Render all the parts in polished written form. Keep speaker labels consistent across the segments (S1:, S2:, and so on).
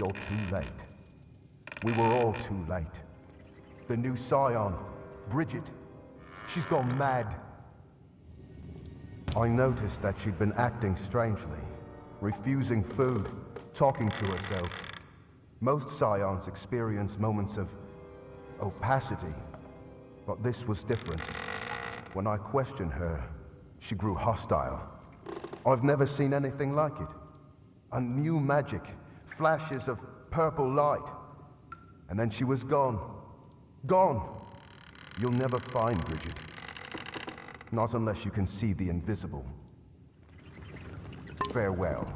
S1: You're too late. We were all too late. The new scion, Bridget, she's gone mad. I noticed that she'd been acting strangely, refusing food, talking to herself. Most scions experience moments of opacity, but this was different. When I questioned her, she grew hostile. I've never seen anything like it. A new magic, flashes of purple light. And then she was gone. Gone. You'll never find Bridget. Not unless you can see the invisible. Farewell.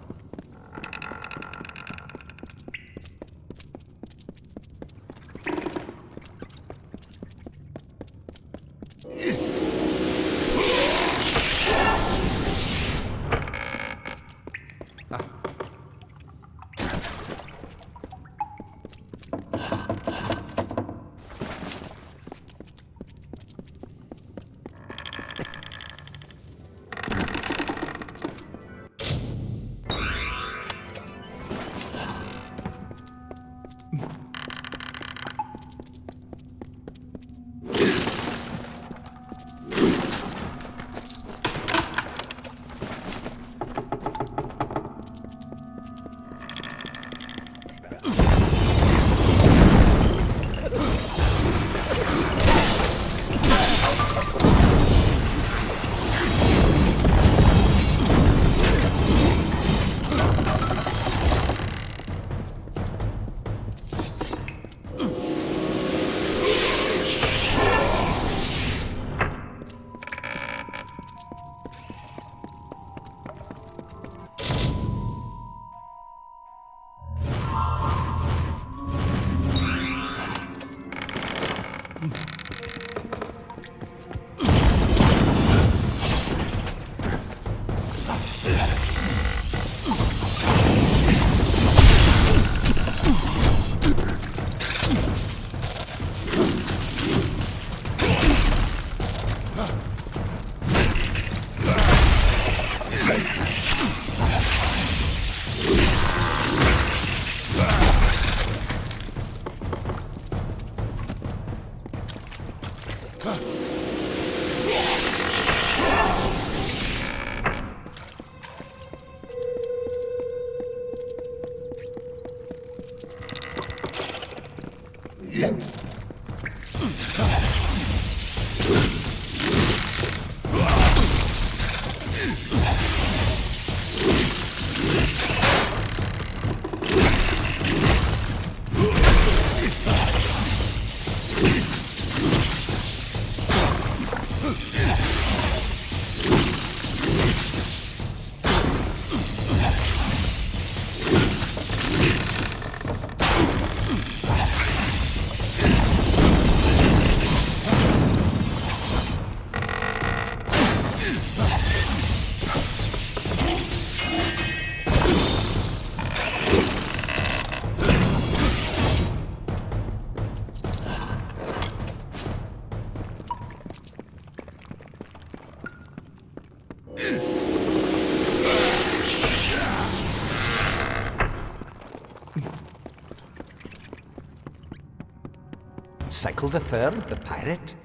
S2: Cycle the Third, the pirate?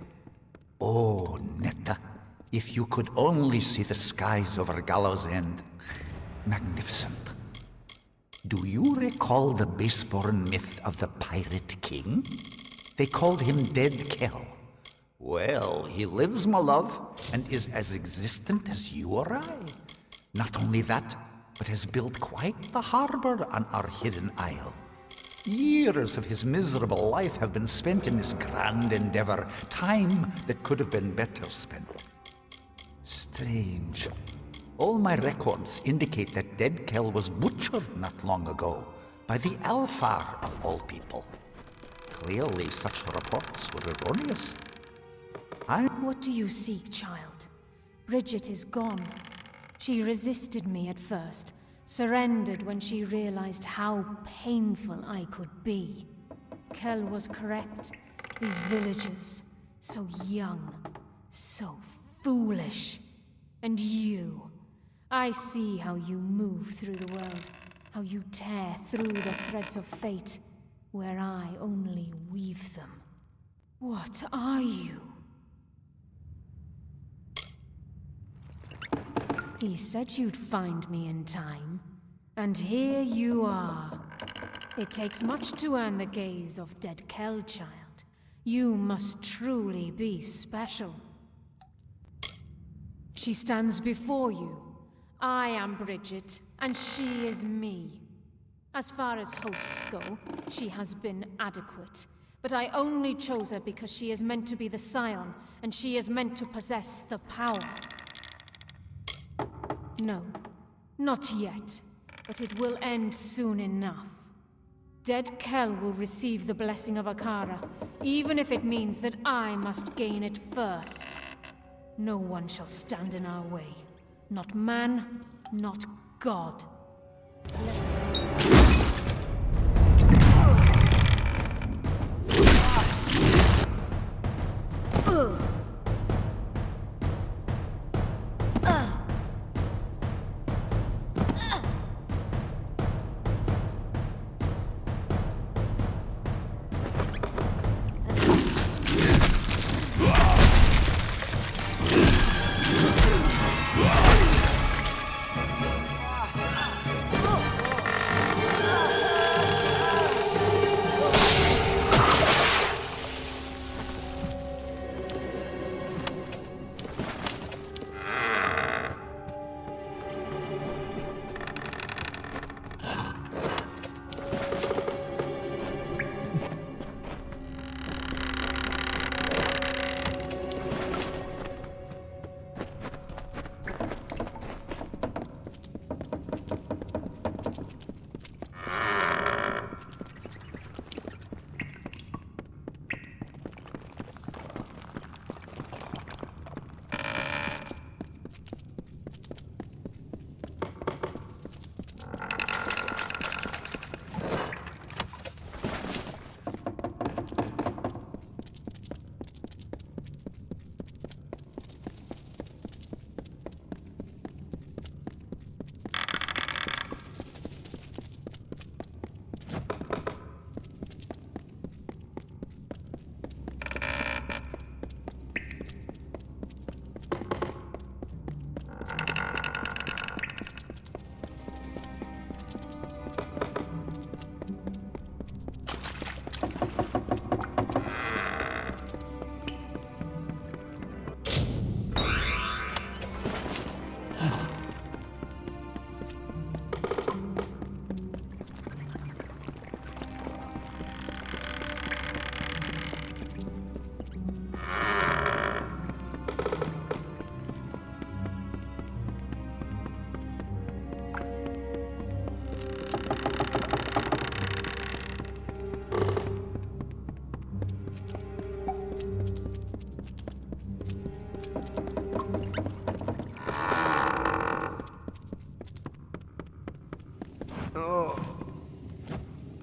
S2: Oh, Netta, if you could only see the skies over Gallows End. Magnificent. Do you recall the baseborn myth of the Pirate King? They called him Dead Kell. Well, he lives, my love, and is as existent as you or I. Not only that, but has built quite the harbor on our hidden isle. Years of his miserable life have been spent in this grand endeavor, time that could have been better spent. Strange. All my records indicate that Dead Kell was butchered not long ago by the Alfar of all people. Clearly, such reports were erroneous.
S3: What do you seek, child? Bridget is gone. She resisted me at first, surrendered when she realized how painful I could be. Kell was correct. These villagers, so young, so foolish. And you, I see how you move through the world. how you tear through the threads of fate, where I only weave them. What are you? He said you'd find me in time, and here you are. It takes much to earn the gaze of dead Kel, child. You must truly be special. She stands before you. I am Bridget, and she is me. As far as hosts go, she has been adequate. But I only chose her because she is meant to be the scion, and she is meant to possess the power. No, not yet. But it will end soon enough. Dead Kel will receive the blessing of Akara, even if it means that I must gain it first. No one shall stand in our way. Not man, not God. Bless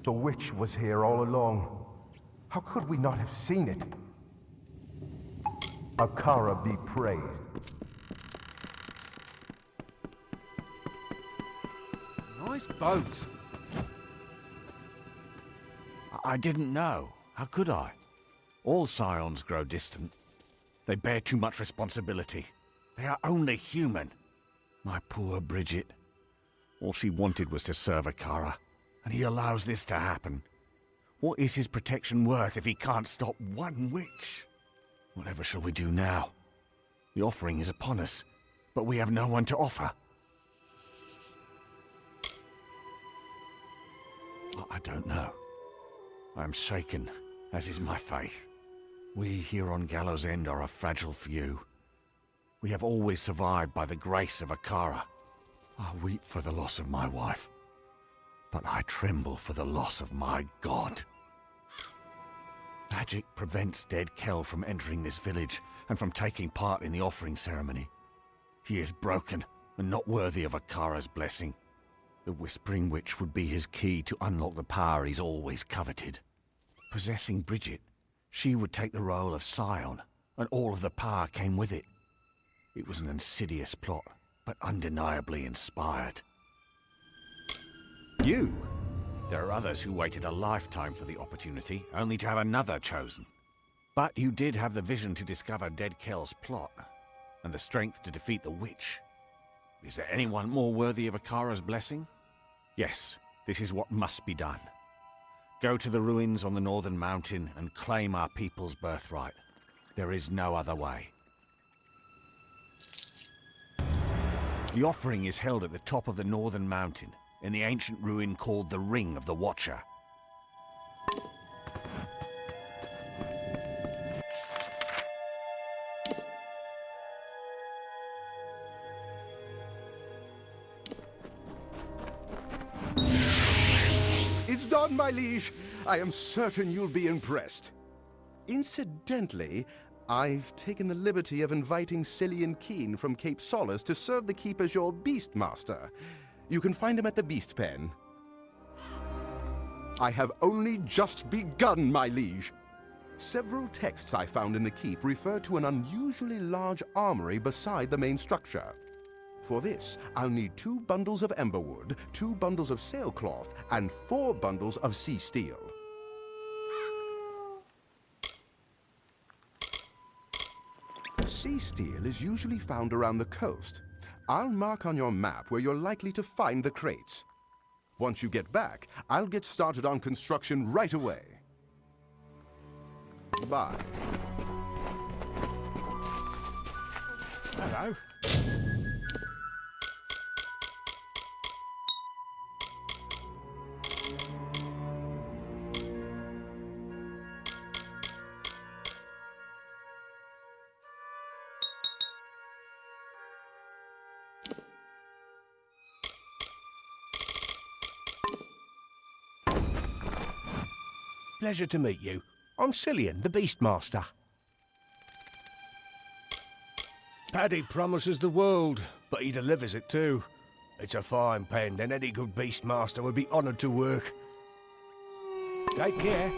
S1: The witch was here all along. How could we not have seen it? Akara be praised.
S4: Nice boat.
S5: I didn't know. How could I? All scions grow distant. They bear too much responsibility. They are only human. My poor Bridget. All she wanted was to serve Akara, and he allows this to happen. What is his protection worth if he can't stop one witch? Whatever shall we do now? The offering is upon us, but we have no one to offer. I don't know. I am shaken, as is my faith. We here on Gallows End are a fragile few. We have always survived by the grace of Akara. I weep for the loss of my wife, but I tremble for the loss of my god. Magic prevents dead Kel from entering this village and from taking part in the offering ceremony. He is broken and not worthy of Akara's blessing. The Whispering Witch would be his key to unlock the power he's always coveted. Possessing Bridget, she would take the role of scion, and all of the power came with it. It was an insidious plot, but undeniably inspired. You? There are others who waited a lifetime for the opportunity, only to have another chosen. But you did have the vision to discover Dead Kell's plot, and the strength to defeat the witch. Is there anyone more worthy of Akara's blessing? Yes, this is what must be done. Go to the ruins on the northern mountain and claim our people's birthright. There is no other way. The offering is held at the top of the northern mountain, in the ancient ruin called the Ring of the Watcher.
S1: It's done, my liege. I am certain you'll be impressed. Incidentally, I've taken the liberty of inviting Cillian Keen from Cape Solace to serve the keep as your beastmaster. You can find him at the Beast Pen. I have only just begun, my liege. Several texts I found in the keep refer to an unusually large armory beside the main structure. For this, I'll need 2 bundles of emberwood, 2 bundles of sailcloth, and 4 bundles of sea steel. Sea steel is usually found around the coast. I'll mark on your map where you're likely to find the crates. Once you get back, I'll get started on construction right away. Bye.
S5: Hello.
S6: Pleasure to meet you. I'm Cillian, the Beastmaster. Paddy promises the world, but he delivers it too. It's a fine pen, and any good Beastmaster would be honoured to work. Take care.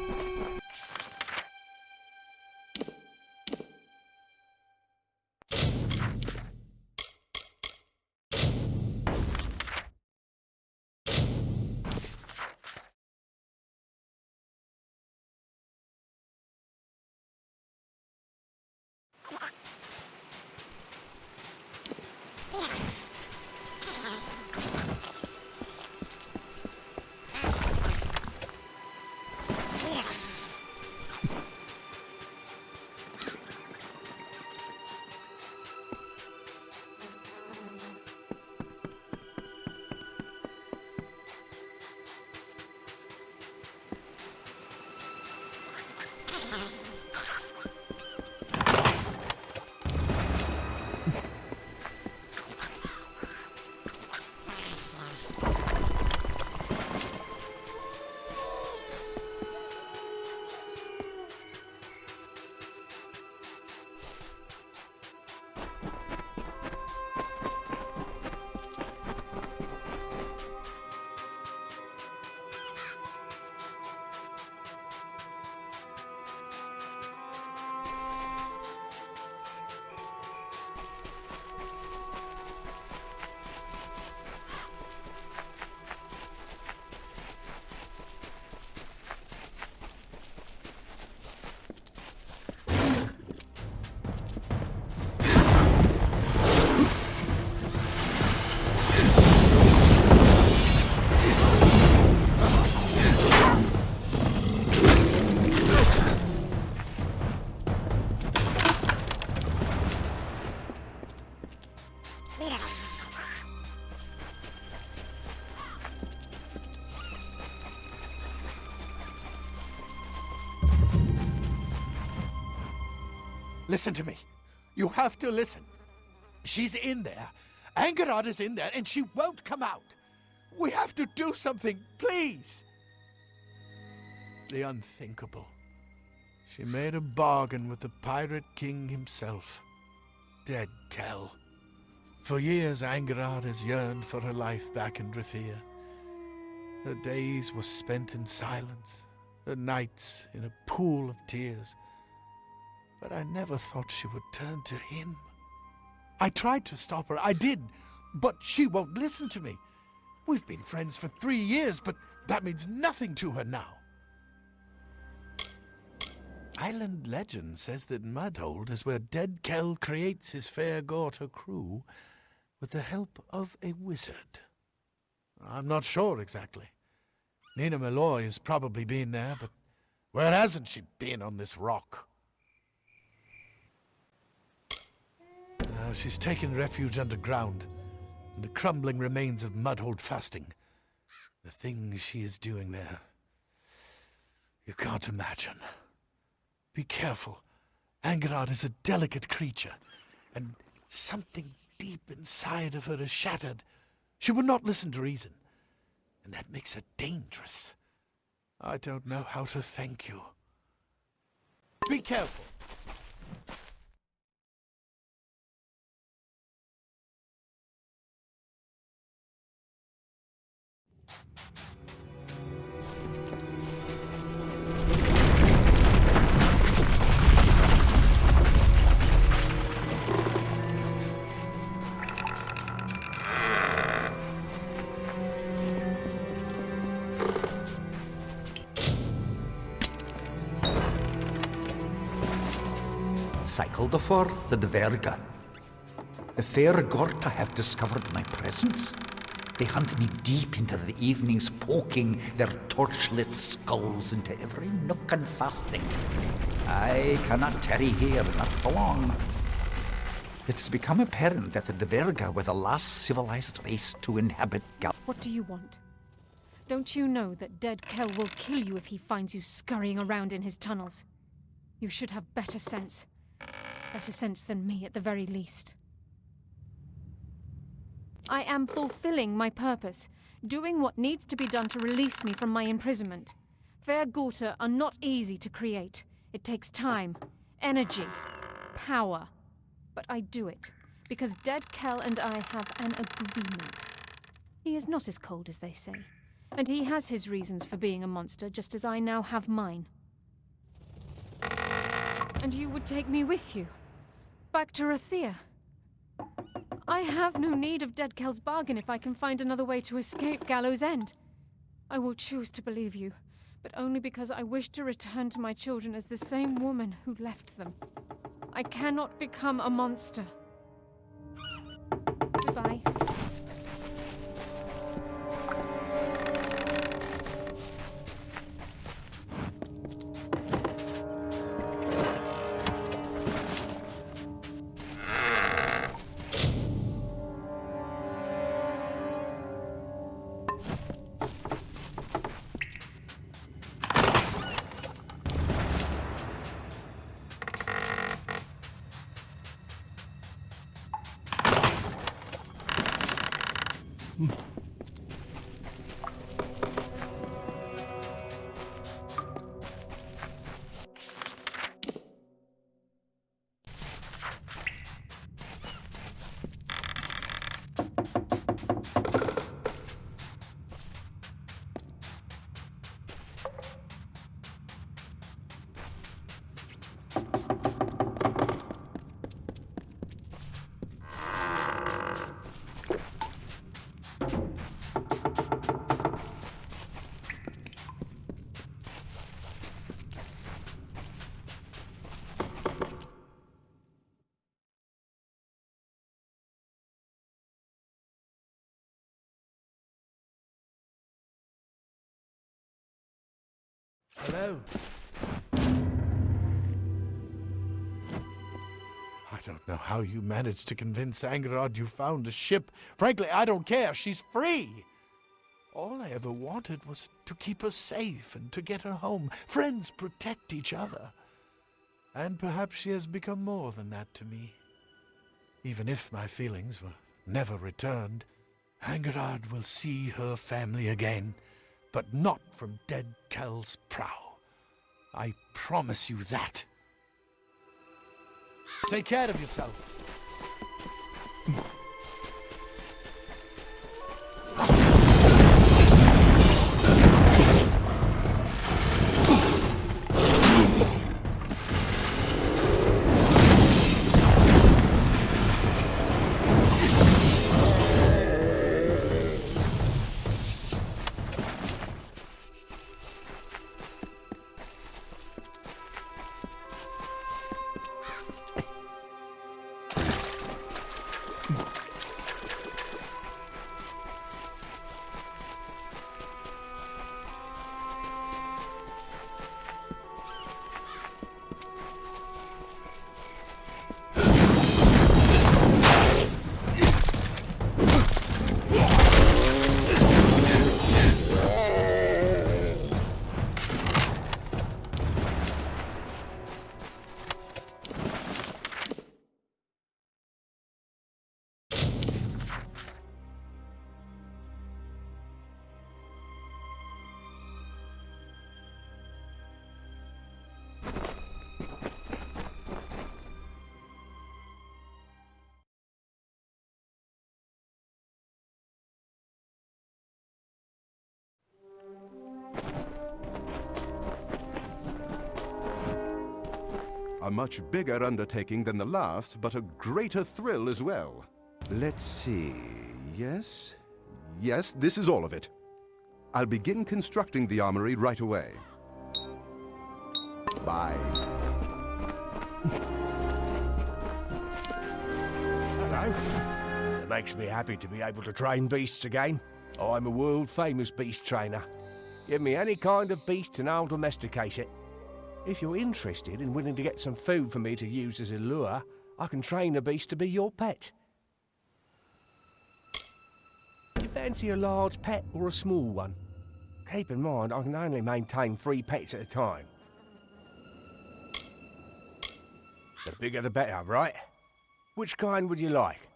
S7: Listen to me. You have to listen. She's in there. Angarada's in there, and she won't come out. We have to do something, please. The unthinkable. She made a bargain with the Pirate King himself. Dead Kell. For years, Angarada's yearned for her life back in Drithia. Her days were spent in silence, her nights in a pool of tears. But I never thought she would turn to him. I tried to stop her, I did, but she won't listen to me. We've been friends for 3 years, but that means nothing to her now. Island legend says that Mudhold is where Dead Kell creates his fair Gorta crew with the help of a wizard. I'm not sure exactly. Nina Malloy has probably been there, but where hasn't she been on this rock? She's taken refuge underground, in the crumbling remains of Mudhold fasting. The things she is doing there, you can't imagine. Be careful. Angerard is a delicate creature, and something deep inside of her is shattered. She would not listen to reason, and that makes her dangerous. I don't know how to thank you. Be careful.
S2: Cycle the forth, the Dverga. The fair Gorta have discovered my presence. They hunt me deep into the evenings, poking their torchlit skulls into every nook and fasting. I cannot tarry here, not for long. It's become apparent that the Dverga were the last civilized race to inhabit Gal.
S3: What do you want? Don't you know that Dead Kell will kill you if he finds you scurrying around in his tunnels? You should have better sense. Better sense than me, at the very least. I am fulfilling my purpose, doing what needs to be done to release me from my imprisonment. Fair Gorta are not easy to create. It takes time, energy, power. But I do it, because Dead Kell and I have an agreement. He is not as cold as they say, and he has his reasons for being a monster, just as I now have mine. And you would take me with you, back to Rathia. I have no need of Dead Kell's bargain if I can find another way to escape Gallows End. I will choose to believe you, but only because I wish to return to my children as the same woman who left them. I cannot become a monster. Goodbye.
S7: Hello? I don't know how you managed to convince Angerard you found a ship. Frankly, I don't care. She's free. All I ever wanted was to keep her safe and to get her home. Friends protect each other. And perhaps she has become more than that to me. Even if my feelings were never returned, Angerard will see her family again, but not from Dead Kell's prow. I promise you that. Take care of yourself.
S8: A much bigger undertaking than the last, but a greater thrill as well. Let's see. Yes? Yes, this is all of it. I'll begin constructing the armory right away. Bye.
S6: Hello. It makes me happy to be able to train beasts again. I'm a world-famous beast trainer. Give me any kind of beast and I'll domesticate it. If you're interested and willing to get some food for me to use as a lure, I can train a beast to be your pet. Do you fancy a large pet or a small one? Keep in mind, I can only maintain 3 pets at a time. The bigger the better, right? Which kind would you like?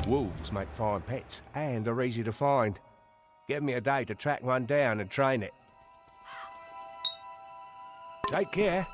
S6: Wolves make fine pets and are easy to find. Give me a day to track one down and train it. Take care.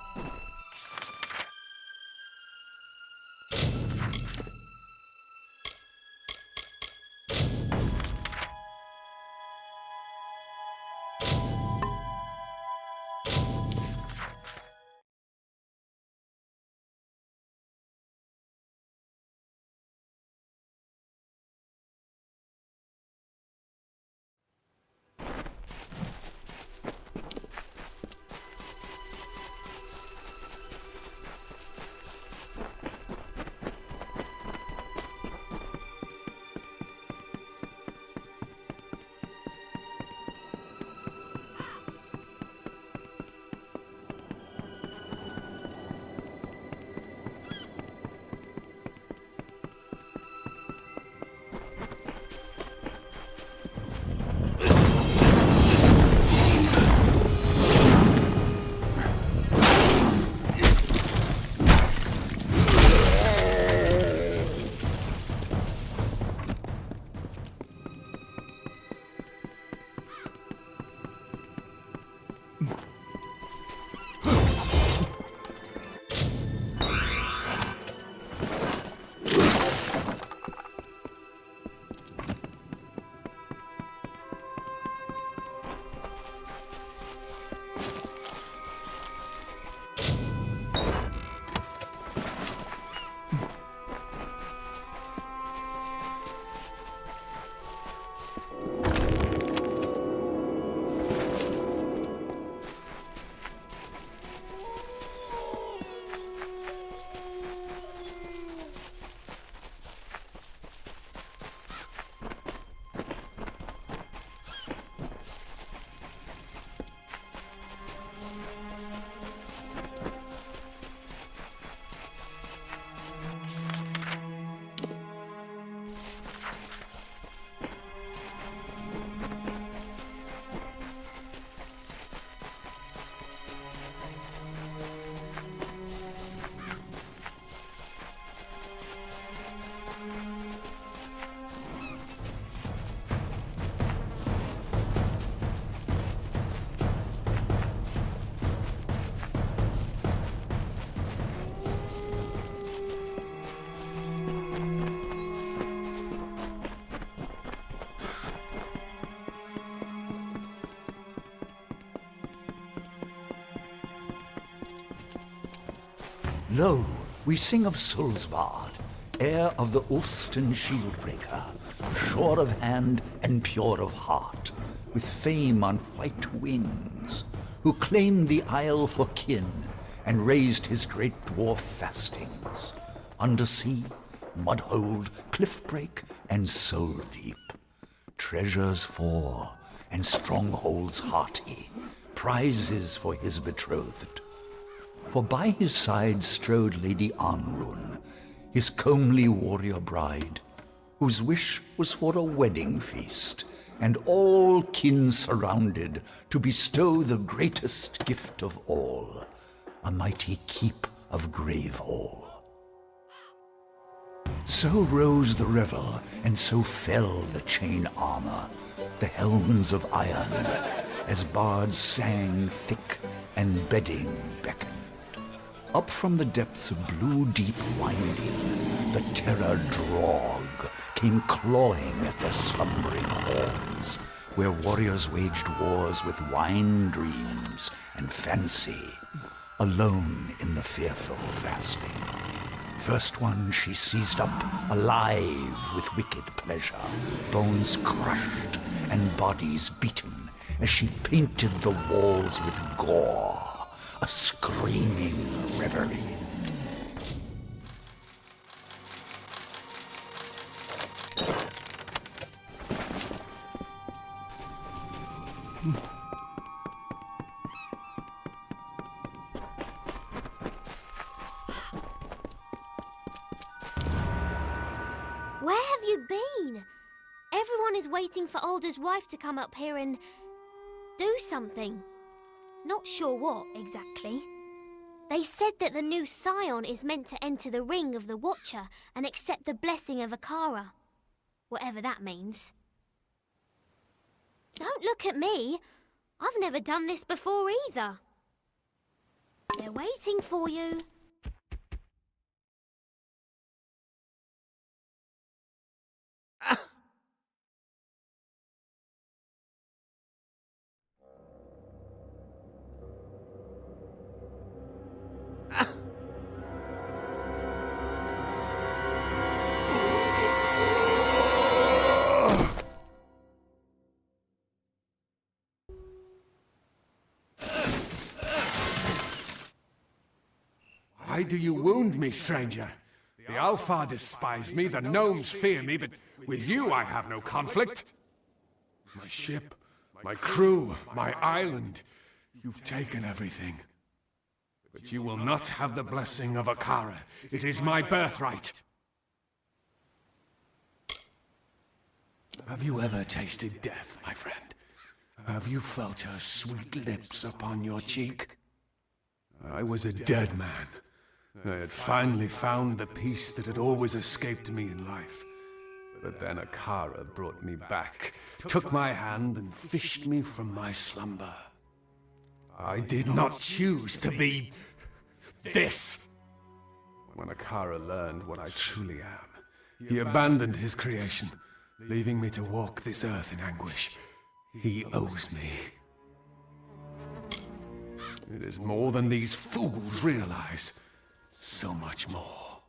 S2: Lo, we sing of Sulsvard, heir of the Ulfston Shieldbreaker, sure of hand and pure of heart, with fame on white wings, who claimed the isle for kin and raised his great dwarf fastings, undersea, mudhold, cliffbreak, and soul deep, treasures for and strongholds hearty, prizes for his betrothed. For by his side strode Lady Anrun, his comely warrior bride, whose wish was for a wedding feast, and all kin surrounded to bestow the greatest gift of all, a mighty keep of Gravehall. So rose the revel, and so fell the chain armor, the helms of iron, as bards sang thick and bedding beckoned. Up from the depths of blue deep winding, the terror drog came clawing at their slumbering halls, where warriors waged wars with wine dreams and fancy, alone in the fearful fasting. First one she seized up, alive with wicked pleasure, bones crushed and bodies beaten, as she painted the walls with gore, a screaming reverie.
S9: Where have you been? Everyone is waiting for Alder's wife to come up here and do something. Not sure what, exactly. They said that the new Scion is meant to enter the ring of the Watcher and accept the blessing of Akara. Whatever that means. Don't look at me. I've never done this before either. They're waiting for you.
S4: Why do you wound me, stranger? The Alfar despise me, the gnomes fear me, but with you I have no conflict. My ship, my crew, my island, you've taken everything. But you will not have the blessing of Akara. It is my birthright. Have you ever tasted death, my friend? Have you felt her sweet lips upon your cheek? I was a dead man. I had finally found the peace that had always escaped me in life. But then Akara brought me back, took my hand and fished me from my slumber. I did not choose to be this. When Akara learned what I truly am, he abandoned his creation, leaving me to walk this earth in anguish. He owes me. It is more than these fools realize. So much more.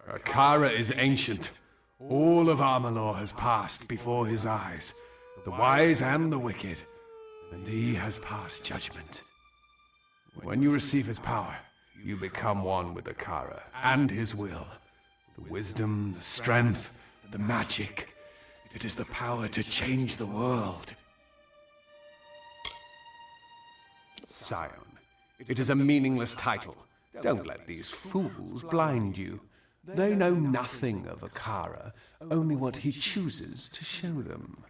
S4: Akara is ancient. All of Amalur has passed before his eyes, the wise and the wicked, and he has passed judgment. When you receive his power, you become one with Akara and his will. The wisdom, the strength, the magic. It is the power to change the world. Scion. It is a meaningless title. Don't let these fools blind you. They know nothing of Akara, only what he chooses to show them.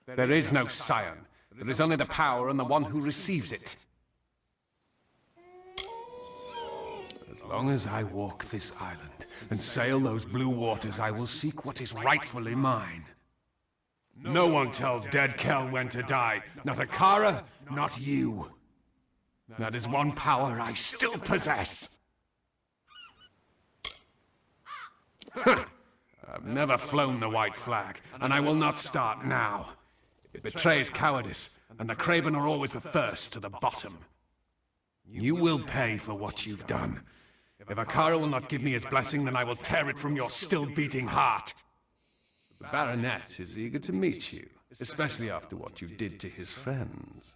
S4: There is no Scion. There is only the power and the one who receives it. As long as I walk this island and sail those blue waters, I will seek what is rightfully mine. No one tells dead Kel when to die. Not Akara, not you. That is one power I still possess. I've never flown the white flag, and I will not start now. It betrays cowardice, and the craven are always the first to the bottom. You will pay for what you've done. If Akara will not give me his blessing, then I will tear it from your still-beating heart. The Baronet is eager to meet you, especially after what you did to his friends.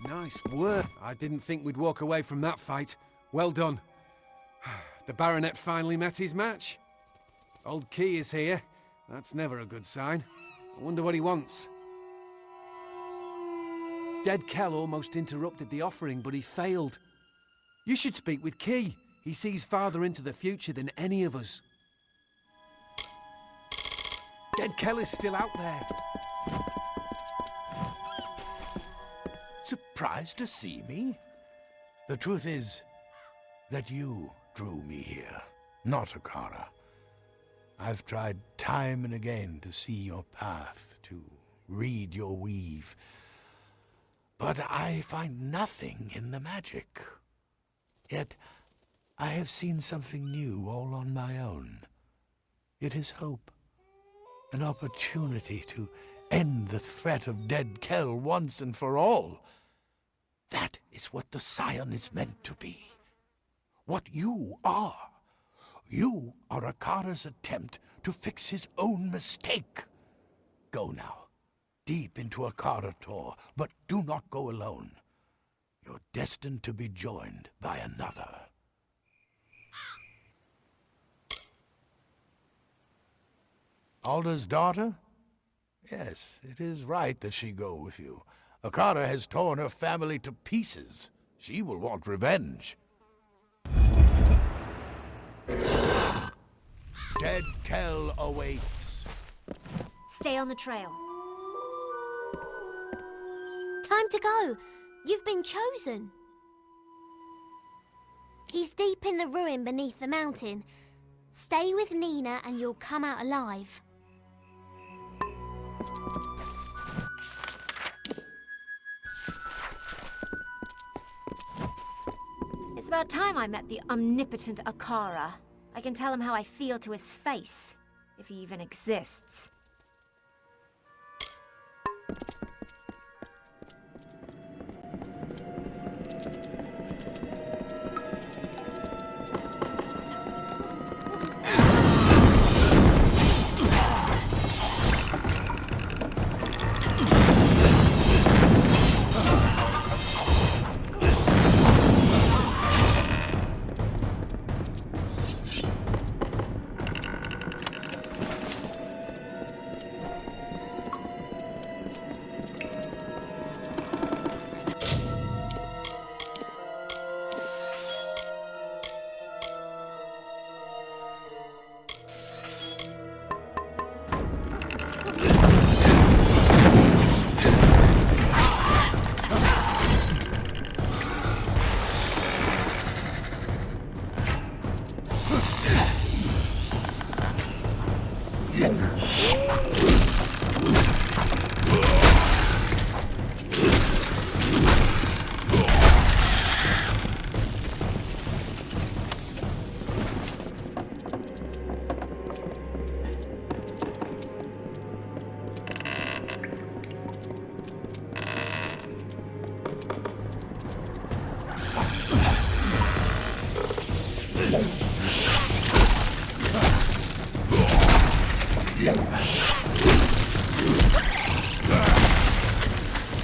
S4: Nice work. I didn't think we'd walk away from that fight. Well done. The Baronet finally met his match. Old Key is here. That's never a good sign. I wonder what he wants. Dead Kell almost interrupted the offering, but he failed. You should speak with Key. He sees farther into the future than any of us. Dead Kell is still out there.
S7: Surprised to see me? The truth is that you drew me here, not Akara. I've tried time and again to see your path, to read your weave, but I find nothing in the magic. Yet, I have seen something new all on my own. It is hope, an opportunity to end the threat of Dead Kell once and for all. That is what the Scion is meant to be. What you are. You are Akara's attempt to fix his own mistake. Go now, deep into Akara Tor, but do not go alone. You're destined to be joined by another. Alda's daughter? Yes, it is right that she go with you. Akara has torn her family to pieces. She will want revenge. Dead Kell awaits.
S10: Stay on the trail.
S9: Time to go. You've been chosen. He's deep in the ruin beneath the mountain. Stay with Nina and you'll come out alive.
S10: It's about time I met the omnipotent Akara. I can tell him how I feel to his face, if he even exists.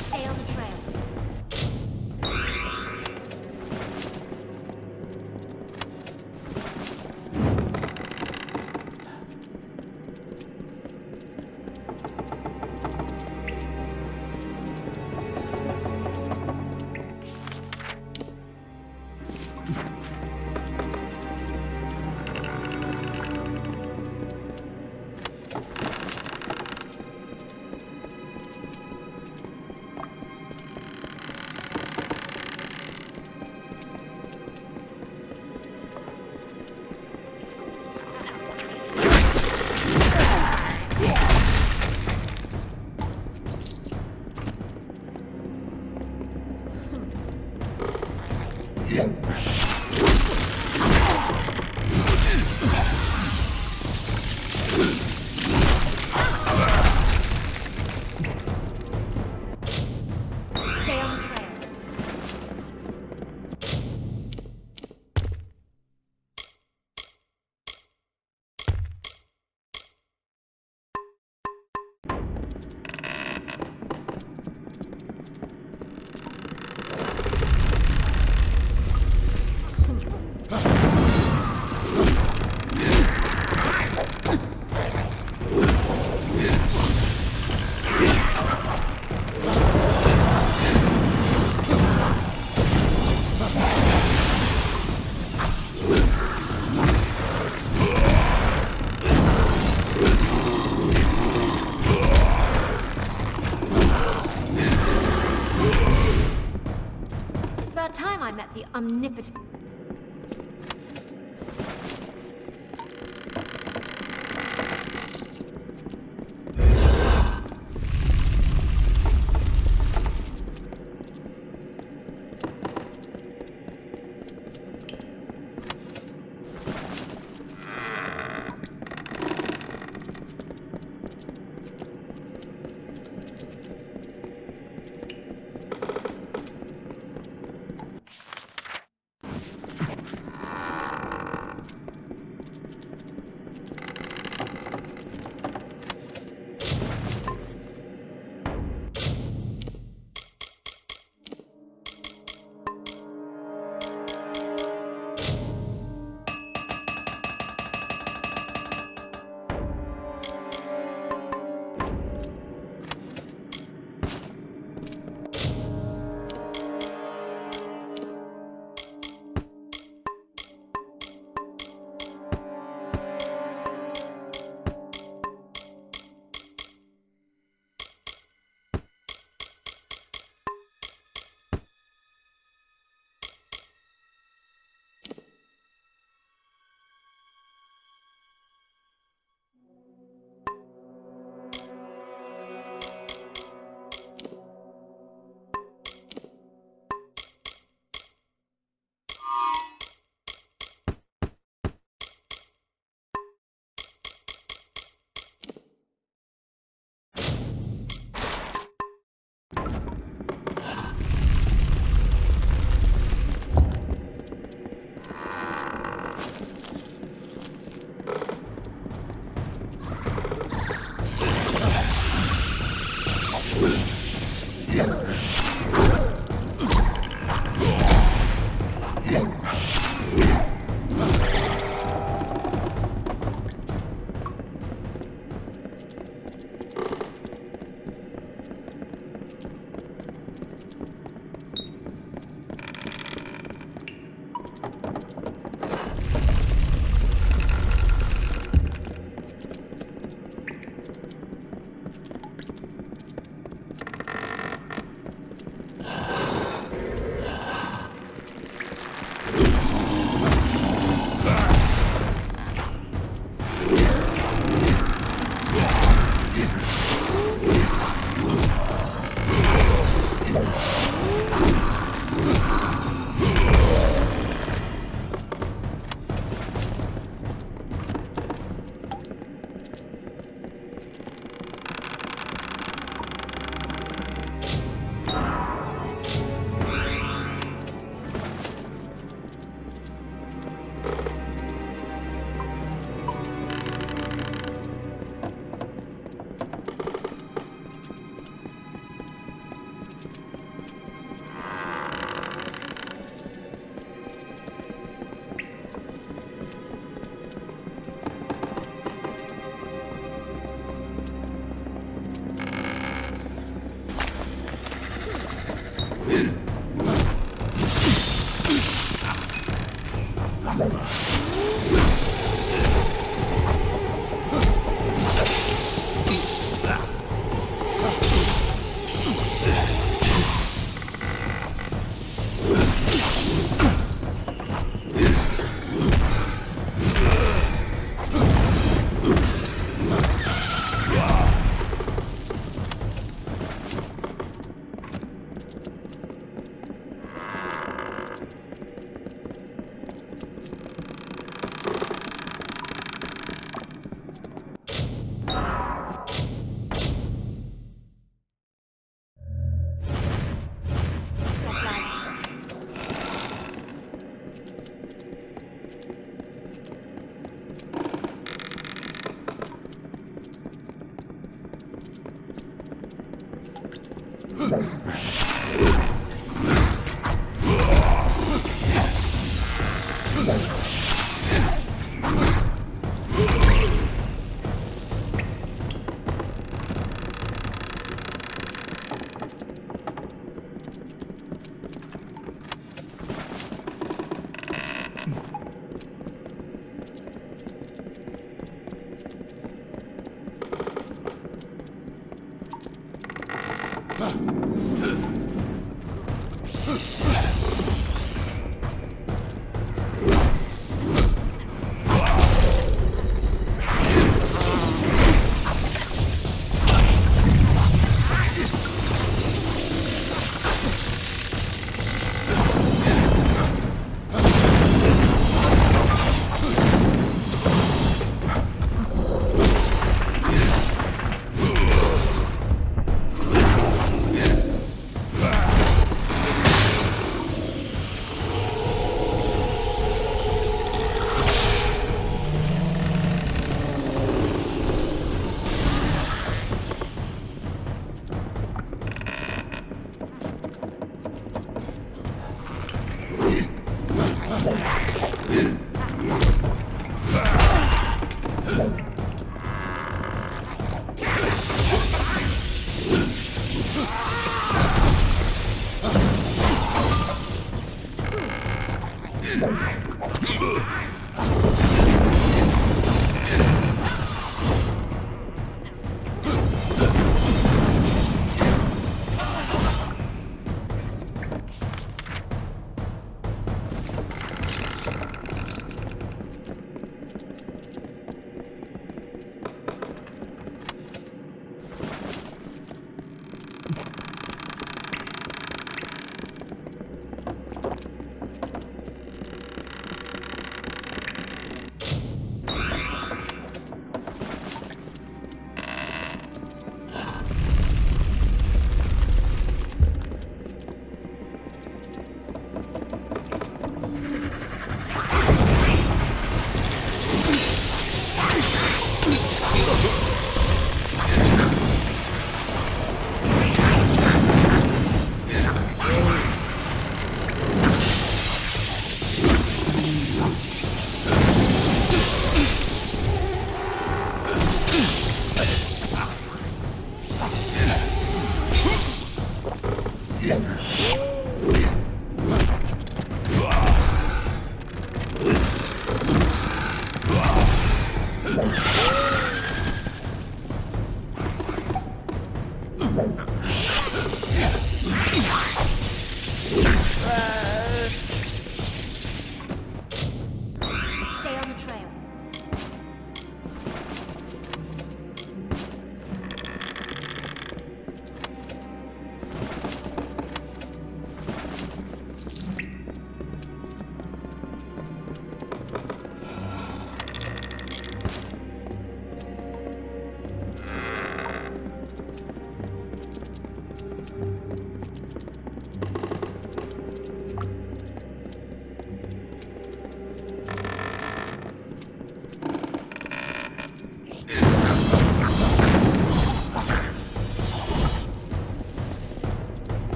S10: Stay on the trail. omnipotent...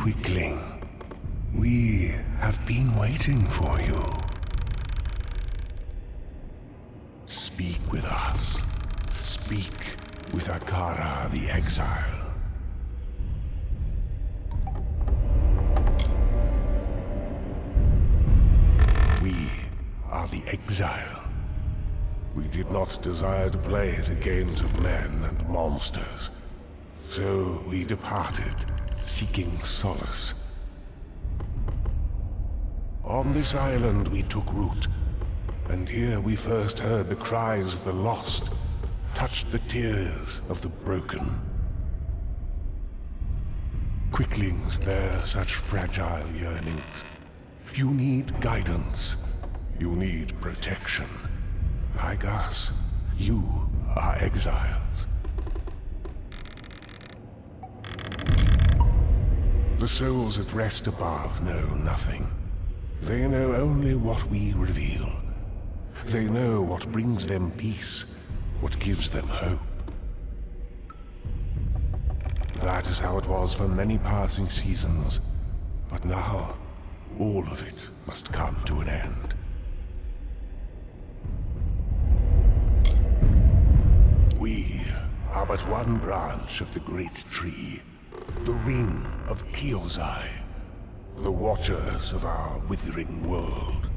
S4: Quickling, we have been waiting for you. Speak with us. Speak with Akara the Exile. We are the Exile. We did not desire to play the games of men and monsters. So we departed, seeking solace. On this island we took root, and here we first heard the cries of the lost, touched the tears of the broken. Quicklings bear such fragile yearnings. You need guidance. You need protection. Like us, you are exiles. The souls at rest above know nothing. They know only what we reveal. They know what brings them peace, what gives them hope. That is how it was for many passing seasons. But now, all of it must come to an end. We are but one branch of the great tree, the ring of Kyozai, the watchers of our withering world.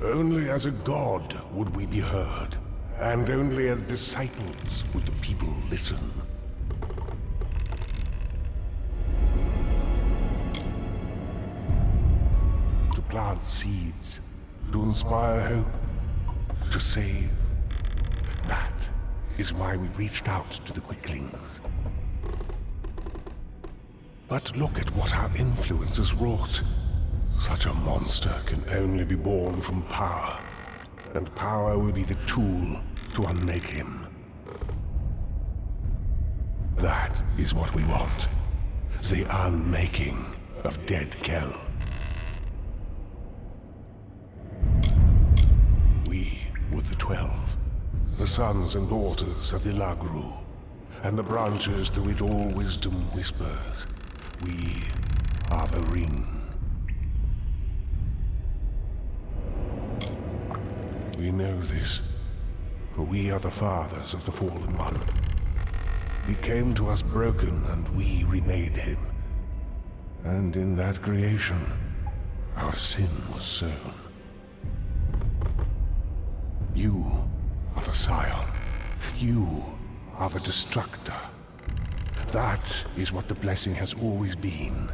S4: Only as a god would we be heard, and only as disciples would the people listen. To plant seeds, to inspire hope, to save. That is why we reached out to the Quicklings. But look at what our influence has wrought. Such a monster can only be born from power, and power will be the tool to unmake him. That is what we want. The unmaking of Dead Kell. We were the 12, the sons and daughters of the Lagru, and the branches through which all wisdom whispers. We are the ring. We know this, for we are the fathers of the Fallen One. He came to us broken, and we remade him. And in that creation, our sin was sown. You are the Scion. You are the Destructor. That is what the blessing has always been.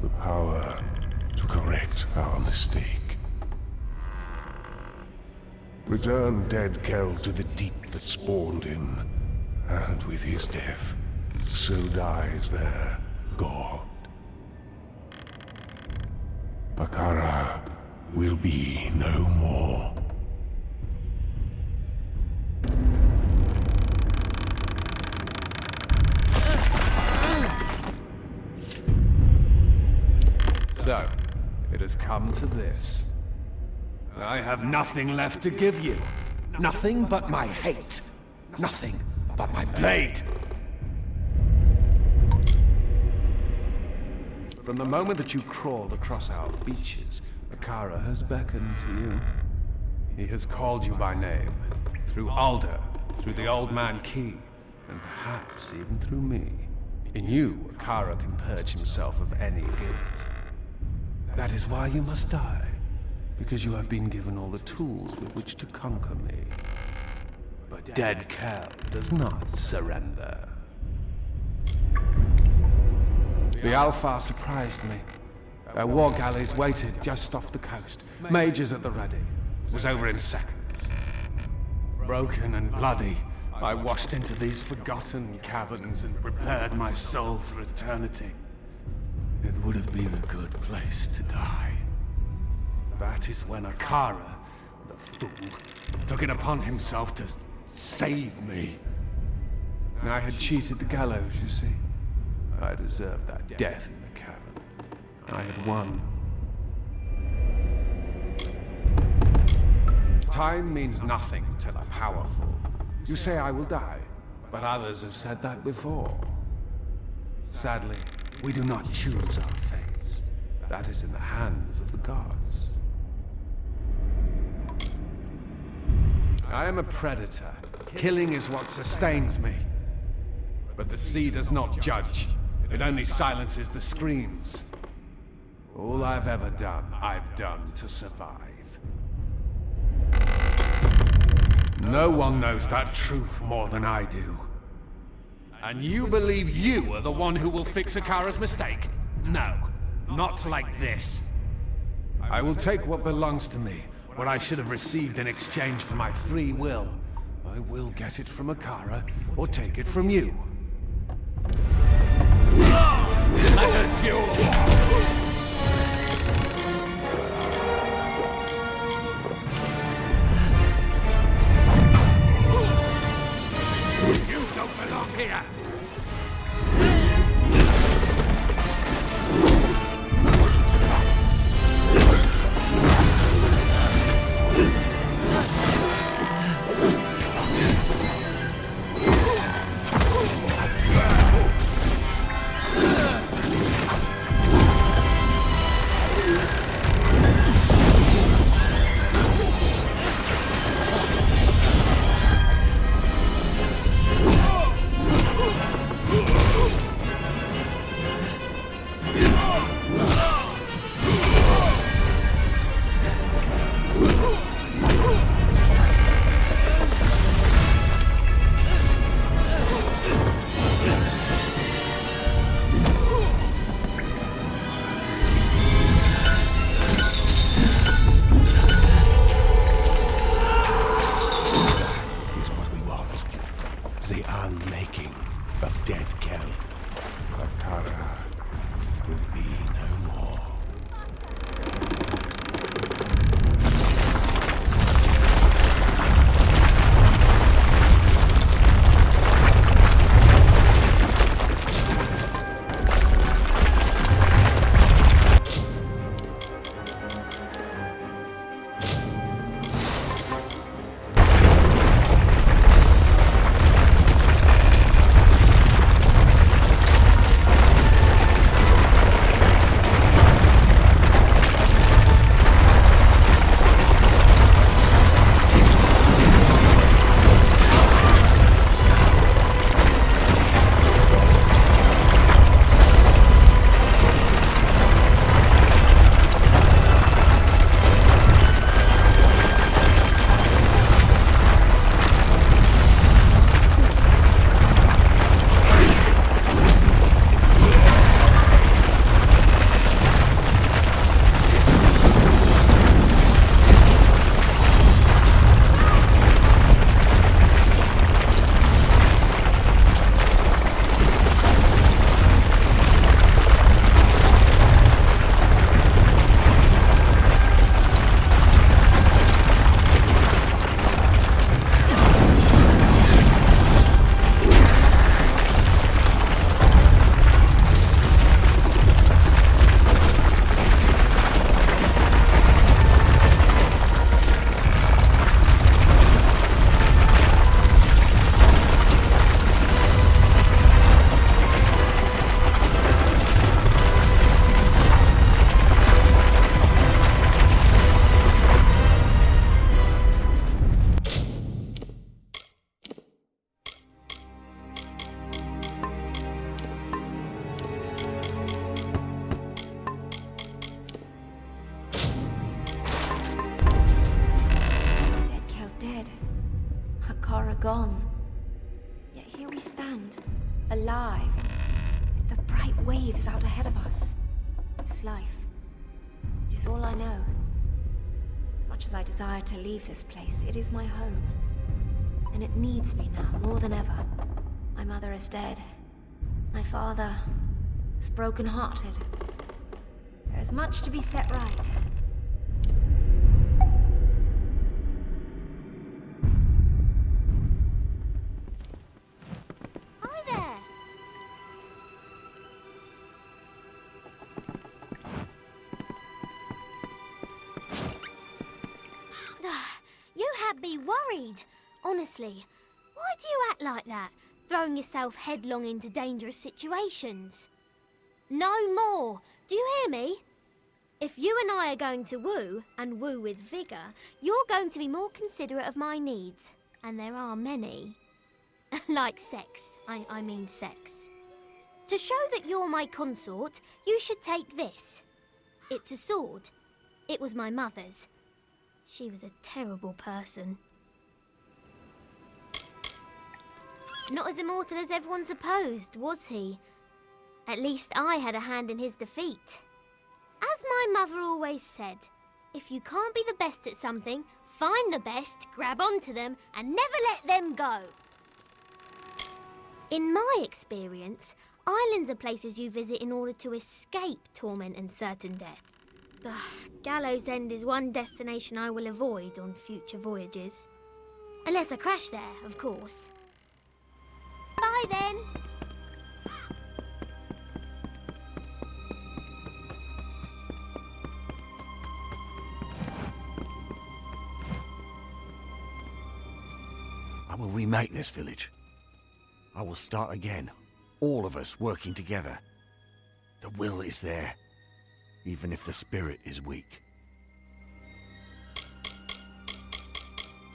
S4: The power to correct our mistake. Return Dead Kell to the deep that spawned him, and with his death, so dies their god. Akara will be no more. So, it has come to this. I have nothing left to give you. Nothing but my hate. Nothing but my blade. From the moment that you crawled across our beaches, Akara has beckoned to you. He has called you by name. Through Alder, through the Old Man Key, and perhaps even through me. In you, Akara can purge himself of any guilt. That is why you must die. Because you have been given all the tools with which to conquer me. But Dead Kell does not surrender. The Alpha surprised me. Their war galleys waited just off the coast. Mages at the ready. It was over in seconds. Broken and bloody, I washed into these forgotten caverns and prepared my soul for eternity. It would have been a good place to die. That is when Akara, the fool, took it upon himself to save me. I had cheated the gallows, you see. I deserved that death in the cavern. I had won. Time means nothing to the powerful. You say I will die, but others have said that before. Sadly, we do not choose our fates. That is in the hands of the gods. I am a predator. Killing is what sustains me. But the sea does not judge. It only silences the screams. All I've ever done, I've done to survive. No one knows that truth more than I do. And you believe you are the one who will fix Akara's mistake? No, not like this. I will take what belongs to me, what I should have received in exchange for my free will. I will get it from Akara, or take it from you. Let us duel! Here!
S10: Gone. Yet here we stand, alive, with the bright waves out ahead of us. This life, it is all I know. As much as I desire to leave this place, it is my home. And it needs me now, more than ever. My mother is dead. My father is broken-hearted. There is much to be set right.
S9: You had me worried. Honestly, why do you act like that? throwing yourself headlong into dangerous situations. No more! Do you hear me? If you and I are going to woo, and woo with vigour, you're going to be more considerate of my needs. And there are many. Like sex. I mean sex. To show that you're my consort, you should take this. It's a sword. It was my mother's. She was a terrible person. Not as immortal as everyone supposed, was he? At least I had a hand in his defeat. As my mother always said, if you can't be the best at something, find the best, grab onto them, and never let them go. In my experience, islands are places you visit in order to escape torment and certain death. The Gallows End is one destination I will avoid on future voyages. Unless I crash there, of course. Bye then!
S5: I will remake this village. I will start again. All of us working together. The will is there, even if the spirit is weak.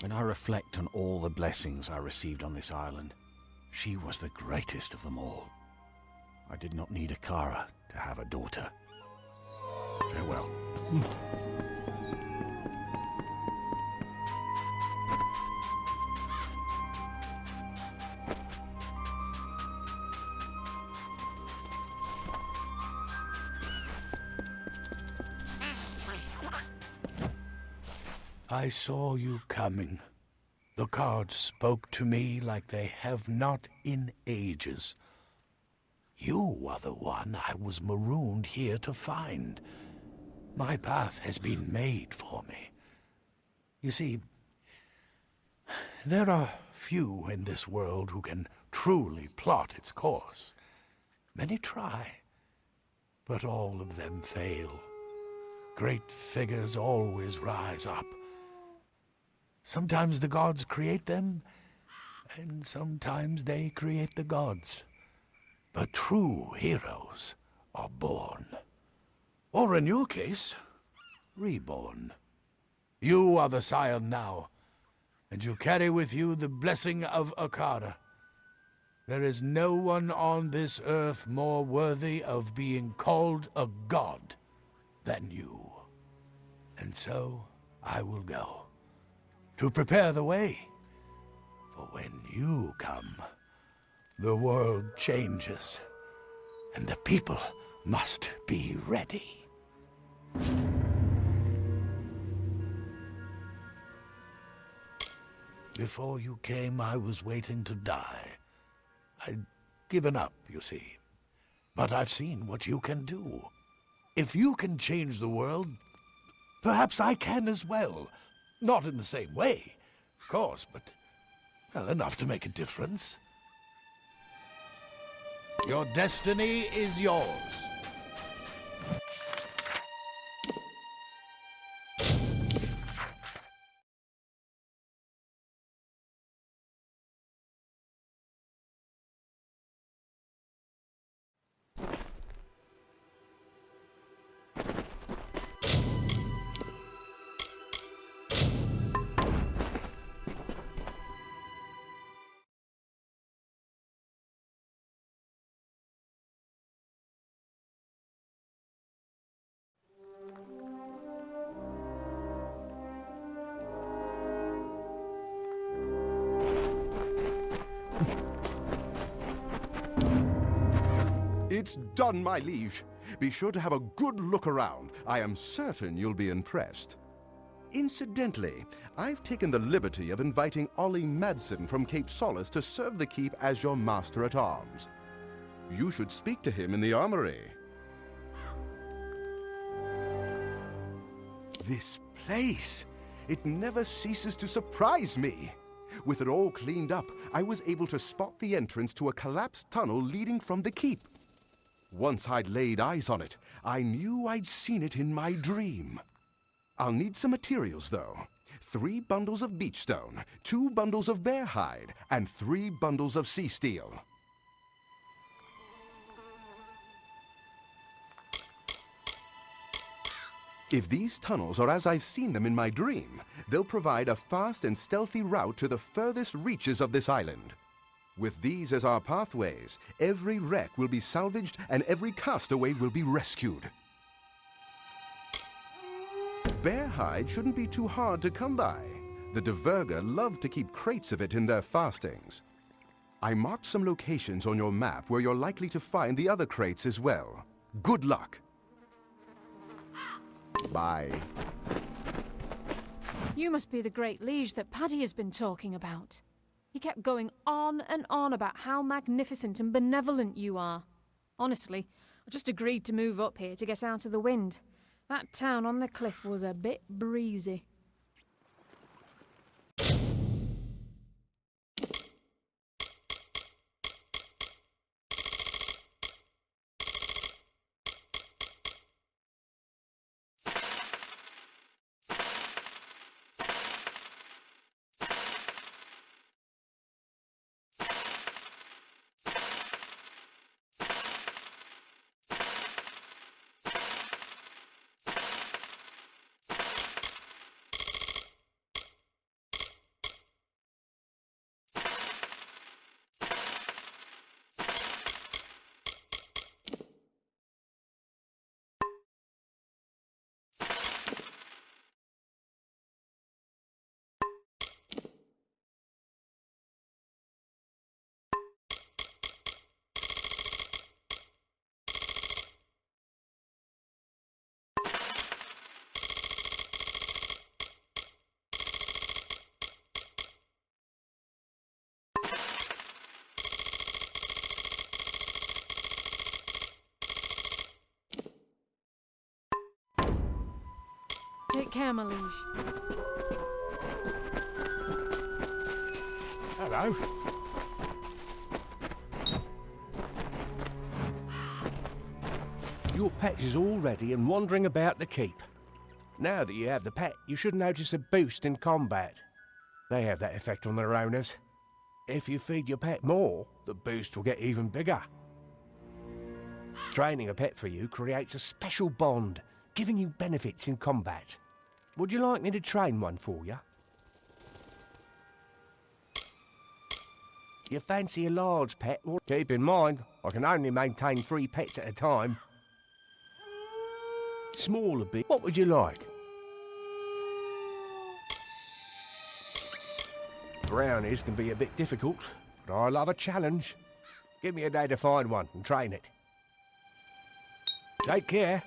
S5: When I reflect on all the blessings I received on this island, she was the greatest of them all. I did not need a Kara to have a daughter. Farewell.
S6: I saw you coming. The cards spoke to me like they have not in ages. You are the one I was marooned here to find. My path has been made for me. You see, there are few in this world who can truly plot its course. Many try, but all of them fail. Great figures always rise up. Sometimes the gods create them, and sometimes they create the gods. But true heroes are born. Or in your case, reborn. You are the scion now, and you carry with you the blessing of Akara. There is no one on this earth more worthy of being called a god than you. And so I will go, to prepare the way. For when you come, the world changes, and the people must be ready. Before you came, I was waiting to die. I'd given up, you see. But I've seen what you can do. If you can change the world, perhaps I can as well. Not in the same way, of course, but, well, enough to make a difference. Your destiny is yours.
S8: It's done, my liege. Be sure to have a good look around. I am certain you'll be impressed. Incidentally, I've taken the liberty of inviting Ollie Madsen from Cape Solace to serve the keep as your master-at-arms. You should speak to him in the armory. This place! It never ceases to surprise me! With it all cleaned up, I was able to spot the entrance to a collapsed tunnel leading from the keep. Once I'd laid eyes on it, I knew I'd seen it in my dream. I'll need some materials, though. 3 bundles of beach stone, 2 bundles of bear hide, and 3 bundles of sea steel. If these tunnels are as I've seen them in my dream, they'll provide a fast and stealthy route to the furthest reaches of this island. With these as our pathways, every wreck will be salvaged and every castaway will be rescued. Bear hide shouldn't be too hard to come by. The Dverga love to keep crates of it in their fastings. I marked some locations on your map where you're likely to find the other crates as well. Good luck! Bye.
S3: You must be the great liege that Paddy has been talking about. He kept going on and on about how magnificent and benevolent you are. Honestly, I just agreed to move up here to get out of the wind. That town on the cliff was a bit breezy. Take care, my liege.
S6: Hello. Your pet is all ready and wandering about the keep. Now that you have the pet, you should notice a boost in combat. They have that effect on their owners. If you feed your pet more, the boost will get even bigger. Training a pet for you creates a special bond, giving you benefits in combat. Would you like me to train one for you? You fancy a large pet? Well, keep in mind, I can only maintain 3 pets at a time. Small or big, what would you like? Brownies can be a bit difficult, but I love a challenge. Give me a day to find one and train it. Take care.